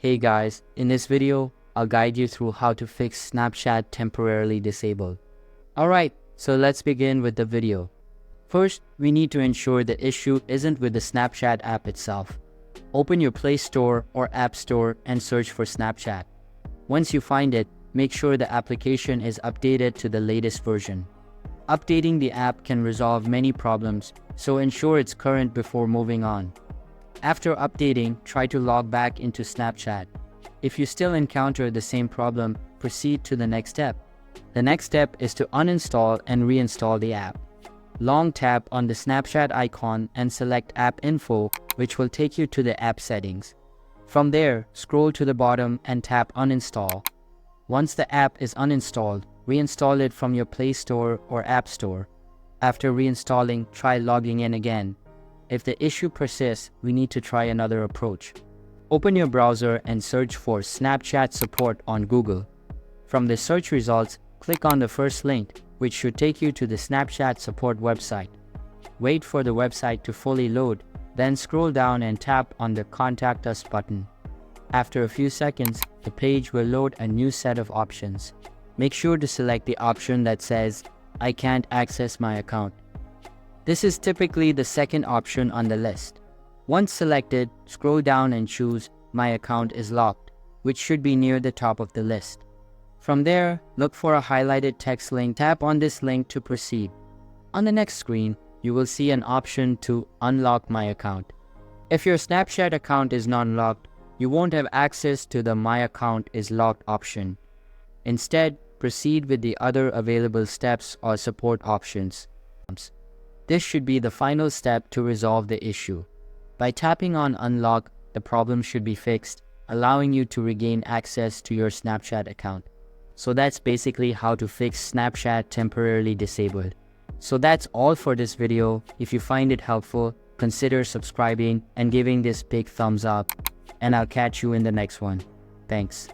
Hey guys, in this video, I'll guide you through how to fix Snapchat temporarily disabled. Alright, so let's begin with the video. First, we need to ensure the issue isn't with the Snapchat app itself. Open your Play Store or App Store and search for Snapchat. Once you find it, make sure the application is updated to the latest version. Updating the app can resolve many problems, so ensure it's current before moving on. After updating, try to log back into Snapchat. If you still encounter the same problem, proceed to the next step. The next step is to uninstall and reinstall the app. Long tap on the Snapchat icon and select App Info, which will take you to the app settings. From there, scroll to the bottom and tap Uninstall. Once the app is uninstalled, reinstall it from your Play Store or App Store. After reinstalling, try logging in again. If the issue persists, we need to try another approach. Open your browser and search for Snapchat support on Google. From the search results, click on the first link, which should take you to the Snapchat support website. Wait for the website to fully load, then scroll down and tap on the Contact Us button. After a few seconds, the page will load a new set of options. Make sure to select the option that says, "I can't access my account." This is typically the second option on the list. Once selected, scroll down and choose My account is locked, which should be near the top of the list. From there, look for a highlighted text link. Tap on this link to proceed. On the next screen, you will see an option to unlock my account. If your Snapchat account is not locked, you won't have access to the My account is locked option. Instead, proceed with the other available steps or support options. This should be the final step to resolve the issue. By tapping on Unlock, the problem should be fixed, allowing you to regain access to your Snapchat account. So that's basically how to fix Snapchat temporarily disabled. So that's all for this video. If you find it helpful, consider subscribing and giving this big thumbs up. And I'll catch you in the next one. Thanks.